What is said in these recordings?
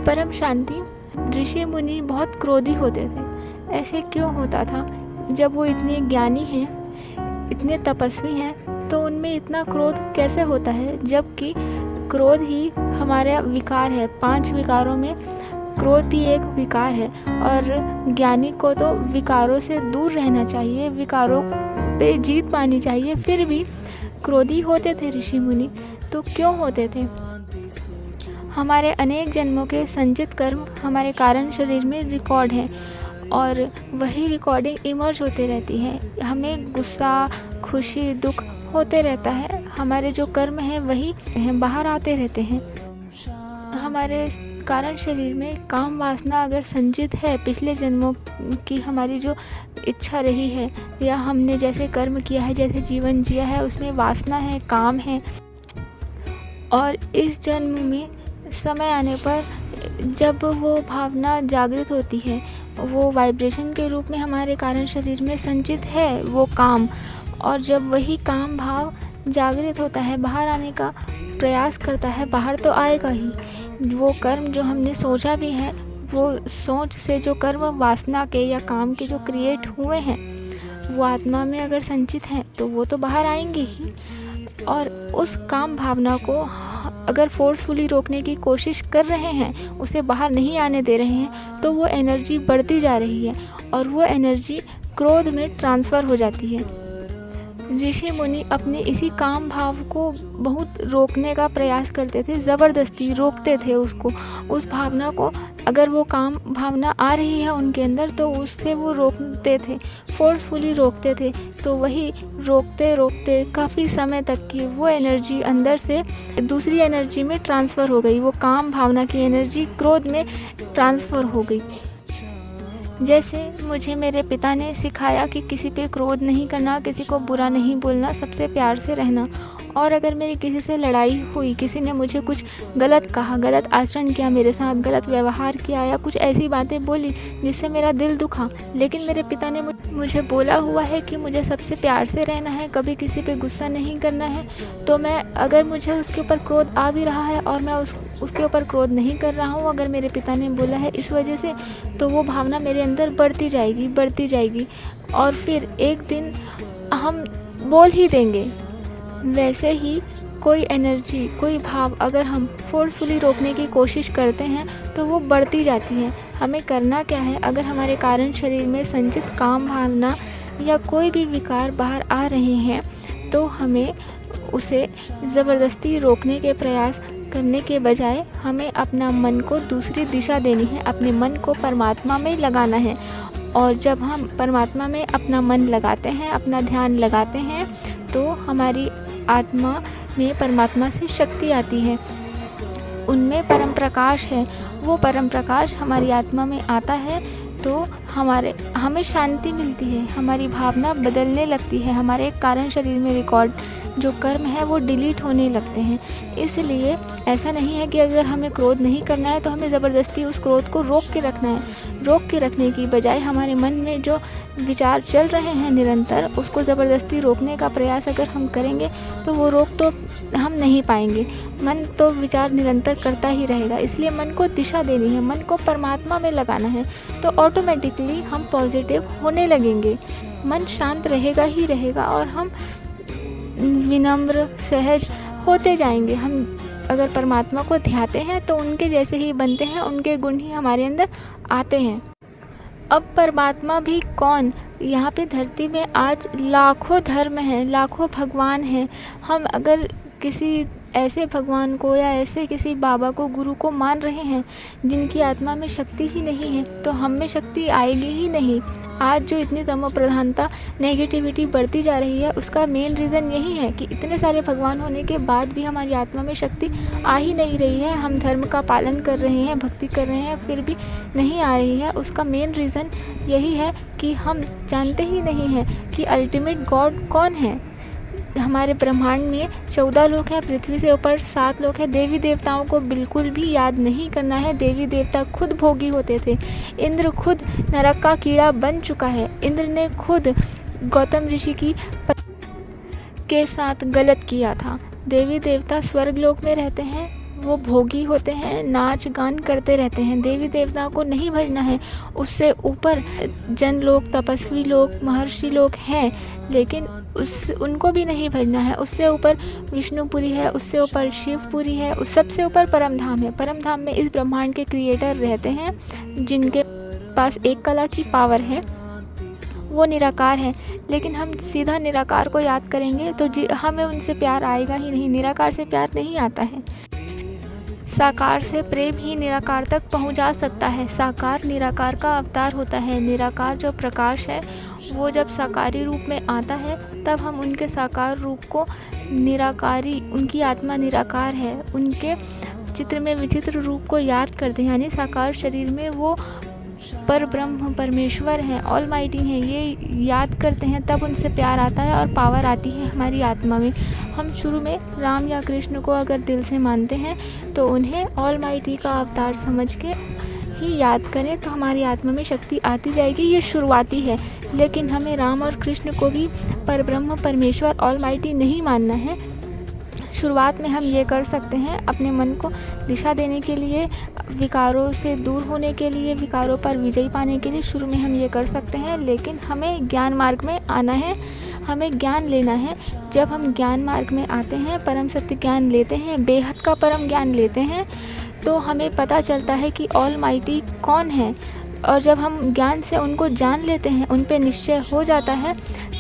परम शांति ऋषि मुनि बहुत क्रोधी होते थे। ऐसे क्यों होता था? जब वो इतने ज्ञानी हैं, इतने तपस्वी हैं, तो उनमें इतना क्रोध कैसे होता है? जबकि क्रोध ही हमारा विकार है। 5 विकारों में क्रोध भी एक विकार है और ज्ञानी को तो विकारों से दूर रहना चाहिए, विकारों पे जीत पानी चाहिए। फिर भी क्रोधी होते थे ऋषि मुनि। तो क्यों होते थे? हमारे अनेक जन्मों के संचित कर्म हमारे कारण शरीर में रिकॉर्ड हैं और वही रिकॉर्डिंग इमर्ज होते रहती है। हमें गुस्सा, खुशी, दुख होते रहता है। हमारे जो कर्म हैं वही बाहर आते रहते हैं। हमारे कारण शरीर में काम वासना अगर संचित है, पिछले जन्मों की हमारी जो इच्छा रही है या हमने जैसे कर्म किया है, जैसे जीवन जिया है, उसमें वासना है, काम है, और इस जन्म में समय आने पर जब वो भावना जागृत होती है, वो वाइब्रेशन के रूप में हमारे कारण शरीर में संचित है वो काम, और जब वही काम भाव जागृत होता है, बाहर आने का प्रयास करता है, बाहर तो आएगा ही। वो कर्म जो हमने सोचा भी है, वो सोच से जो कर्म वासना के या काम के जो क्रिएट हुए हैं, वो आत्मा में अगर संचित हैं तो वो तो बाहर आएंगे ही। और उस काम भावना को अगर फोर्सफुली रोकने की कोशिश कर रहे हैं, उसे बाहर नहीं आने दे रहे हैं, तो वो एनर्जी बढ़ती जा रही है और वो एनर्जी क्रोध में ट्रांसफ़र हो जाती है। ऋषि मुनि अपने इसी काम भाव को बहुत रोकने का प्रयास करते थे, ज़बरदस्ती रोकते थे उसको, उस भावना को। अगर वो काम भावना आ रही है उनके अंदर तो उससे वो रोकते थे, फोर्सफुली रोकते थे। तो वही रोकते रोकते काफ़ी समय तक की वो एनर्जी अंदर से दूसरी एनर्जी में ट्रांसफ़र हो गई। वो काम भावना की एनर्जी क्रोध में ट्रांसफ़र हो गई। जैसे मुझे मेरे पिता ने सिखाया कि किसी पे क्रोध नहीं करना, किसी को बुरा नहीं बोलना, सबसे प्यार से रहना। और अगर मेरी किसी से लड़ाई हुई, किसी ने मुझे कुछ गलत कहा, गलत आचरण किया मेरे साथ, गलत व्यवहार किया या कुछ ऐसी बातें बोली जिससे मेरा दिल दुखा, लेकिन मेरे पिता ने मुझे बोला हुआ है कि मुझे सबसे प्यार से रहना है, कभी किसी पे गुस्सा नहीं करना है, तो मैं अगर मुझे उसके ऊपर क्रोध आ भी रहा है और मैं उसके ऊपर क्रोध नहीं कर रहा हूँ, अगर मेरे पिता ने बोला है इस वजह से, तो वो भावना मेरे अंदर बढ़ती जाएगी और फिर एक दिन हम बोल ही देंगे। वैसे ही कोई एनर्जी, कोई भाव अगर हम फोर्सफुली रोकने की कोशिश करते हैं तो वो बढ़ती जाती है। हमें करना क्या है? अगर हमारे कारण शरीर में संचित काम भावना या कोई भी विकार बाहर आ रहे हैं तो हमें उसे ज़बरदस्ती रोकने के प्रयास करने के बजाय हमें अपना मन को दूसरी दिशा देनी है, अपने मन को परमात्मा में लगाना है। और जब हम परमात्मा में अपना मन लगाते हैं, अपना ध्यान लगाते हैं, तो हमारी आत्मा में परमात्मा से शक्ति आती है, उनमें परम प्रकाश है। वो परम प्रकाश हमारी आत्मा में आता है तो हमें शांति मिलती है, हमारी भावना बदलने लगती है, हमारे कारण शरीर में रिकॉर्ड जो कर्म है वो डिलीट होने लगते हैं। इसलिए ऐसा नहीं है कि अगर हमें क्रोध नहीं करना है तो हमें ज़बरदस्ती उस क्रोध को रोक के रखना है। रोक के रखने की बजाय हमारे मन में जो विचार चल रहे हैं निरंतर, उसको ज़बरदस्ती रोकने का प्रयास अगर हम करेंगे तो वो रोक तो हम नहीं पाएंगे। मन तो विचार निरंतर करता ही रहेगा। इसलिए मन को दिशा देनी है, मन को परमात्मा में लगाना है, तो ऑटोमेटिकली हम पॉजिटिव होने लगेंगे। मन शांत रहेगा ही रहेगा और हम विनम्र, सहज होते जाएंगे। हम अगर परमात्मा को ध्याते हैं तो उनके जैसे ही बनते हैं, उनके गुण ही हमारे अंदर आते हैं। अब परमात्मा भी कौन? यहाँ पे धरती में आज लाखों धर्म हैं, लाखों भगवान हैं। हम अगर किसी ऐसे भगवान को या ऐसे किसी बाबा को, गुरु को मान रहे हैं जिनकी आत्मा में शक्ति ही नहीं है, तो हम में शक्ति आएगी ही नहीं। आज जो इतनी तमो प्रधानता, नेगेटिविटी बढ़ती जा रही है, उसका मेन रीज़न यही है कि इतने सारे भगवान होने के बाद भी हमारी आत्मा में शक्ति आ ही नहीं रही है। हम धर्म का पालन कर रहे हैं, भक्ति कर रहे हैं, फिर भी नहीं आ रही है। उसका मेन रीज़न यही है कि हम जानते ही नहीं हैं कि अल्टीमेट गॉड कौन है। हमारे ब्रह्मांड में 14 लोक हैं, पृथ्वी से ऊपर 7 लोक हैं। देवी देवताओं को बिल्कुल भी याद नहीं करना है। देवी देवता खुद भोगी होते थे। इंद्र खुद नरक का कीड़ा बन चुका है। इंद्र ने खुद गौतम ऋषि के साथ गलत किया था। देवी देवता स्वर्ग लोक में रहते हैं, वो भोगी होते हैं, नाच गान करते रहते हैं। देवी देवताओं को नहीं भजना है, उससे ऊपर जन लोग, तपस्वी लोग, महर्षि लोग हैं, लेकिन उनको भी नहीं भजना है। उससे ऊपर विष्णुपुरी है, उससे ऊपर शिवपुरी है, उस सबसे ऊपर परम धाम है। परम धाम में इस ब्रह्मांड के क्रिएटर रहते हैं, जिनके पास एक कला की पावर है, वो निराकार है। लेकिन हम सीधा निराकार को याद करेंगे तो हमें उनसे प्यार आएगा ही नहीं, निराकार से प्यार नहीं आता है। साकार से प्रेम ही निराकार तक पहुंचा सकता है। साकार निराकार का अवतार होता है। निराकार जो प्रकाश है वो जब साकारी रूप में आता है तब हम उनके साकार रूप को निराकारी, उनकी आत्मा निराकार है, उनके चित्र में विचित्र रूप को याद करते हैं, यानी साकार शरीर में वो पर ब्रह्म परमेश्वर हैं, ऑलमाइटी हैं, ये याद करते हैं, तब उनसे प्यार आता है और पावर आती है हमारी आत्मा में। हम शुरू में राम या कृष्ण को अगर दिल से मानते हैं तो उन्हें ऑलमाइटी का अवतार समझ के ही याद करें तो हमारी आत्मा में शक्ति आती जाएगी। ये शुरुआती है, लेकिन हमें राम और कृष्ण को भी परब्रह्म परमेश्वर ऑलमाइटी नहीं मानना है। शुरुआत में हम ये कर सकते हैं, अपने मन को दिशा देने के लिए, विकारों से दूर होने के लिए, विकारों पर विजय पाने के लिए शुरू में हम ये कर सकते हैं। लेकिन हमें ज्ञान मार्ग में आना है, हमें ज्ञान लेना है। जब हम ज्ञान मार्ग में आते हैं, परम सत्य ज्ञान लेते हैं, बेहद का परम ज्ञान लेते हैं, तो हमें पता चलता है कि ऑलमाइटी कौन है। और जब हम ज्ञान से उनको जान लेते हैं, उन पे निश्चय हो जाता है,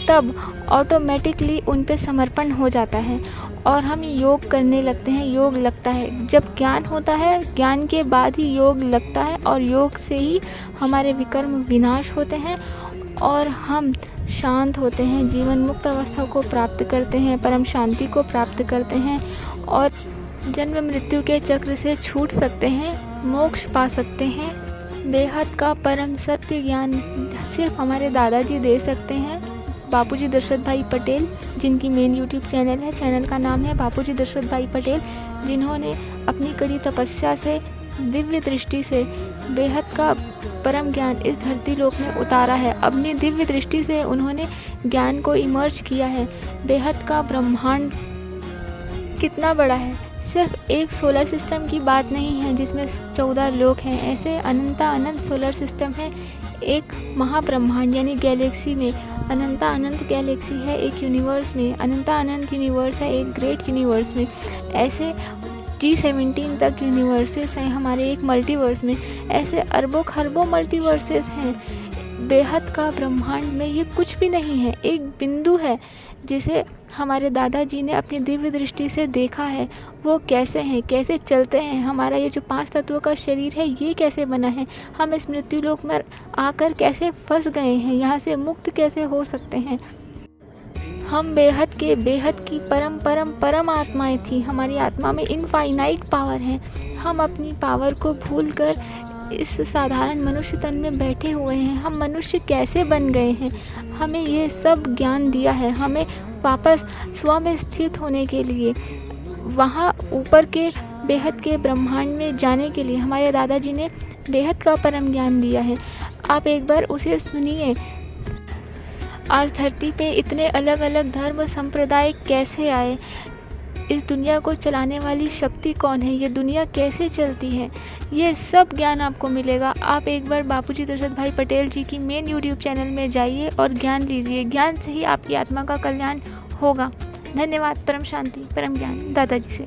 तब ऑटोमेटिकली उन पे समर्पण हो जाता है और हम योग करने लगते हैं। योग लगता है जब ज्ञान होता है, ज्ञान के बाद ही योग लगता है और योग से ही हमारे विकर्म विनाश होते हैं और हम शांत होते हैं, जीवन मुक्त अवस्था को प्राप्त करते हैं, परम शांति को प्राप्त करते हैं और जन्म मृत्यु के चक्र से छूट सकते हैं, मोक्ष पा सकते हैं। बेहद का परम सत्य ज्ञान सिर्फ हमारे दादाजी दे सकते हैं, बापूजी दशरथ भाई पटेल, जिनकी मेन यूट्यूब चैनल है, चैनल का नाम है बापूजी दशरथ भाई पटेल, जिन्होंने अपनी कड़ी तपस्या से, दिव्य दृष्टि से बेहद का परम ज्ञान इस धरती लोक में उतारा है। अपनी दिव्य दृष्टि से उन्होंने ज्ञान को इमर्ज किया है। बेहद का ब्रह्मांड कितना बड़ा है, सिर्फ एक सोलर सिस्टम की बात नहीं है जिसमें 14 लोक हैं, ऐसे अनंत सोलर सिस्टम है। एक महाब्रह्मांड यानी गैलेक्सी में अनंत गैलेक्सी है, एक यूनिवर्स में अनंत यूनिवर्स है, एक ग्रेट यूनिवर्स में, ऐसे G17 तक यूनिवर्सेस हैं हमारे एक मल्टीवर्स में, ऐसे अरबों खरबों मल्टीवर्सेस हैं। बेहद का ब्रह्मांड में ये कुछ भी नहीं है, एक बिंदु है जिसे हमारे दादाजी ने अपनी दिव्य दृष्टि से देखा है। वो कैसे हैं, कैसे चलते हैं, हमारा ये जो 5 तत्वों का शरीर है ये कैसे बना है, हम इस मृत्यु लोक में आकर कैसे फंस गए हैं, यहाँ से मुक्त कैसे हो सकते हैं। हम बेहद की परम आत्माएं थी, हमारी आत्मा में इनफाइनाइट पावर है। हम अपनी पावर को भूलकर इस साधारण मनुष्य तन में बैठे हुए हैं। हम मनुष्य कैसे बन गए हैं, हमें ये सब ज्ञान दिया है। हमें वापस स्व में स्थित होने के लिए, वहाँ ऊपर के बेहद के ब्रह्मांड में जाने के लिए हमारे दादाजी ने बेहद का परम ज्ञान दिया है। आप एक बार उसे सुनिए। आज धरती पे इतने अलग अलग धर्म संप्रदाय कैसे आए, इस दुनिया को चलाने वाली शक्ति कौन है, ये दुनिया कैसे चलती है, ये सब ज्ञान आपको मिलेगा। आप एक बार बापूजी दशरथ भाई पटेल जी की मेन यूट्यूब चैनल में जाइए और ज्ञान लीजिए। ज्ञान से ही आपकी आत्मा का कल्याण होगा। धन्यवाद। परम शांति, परम ज्ञान दादाजी से।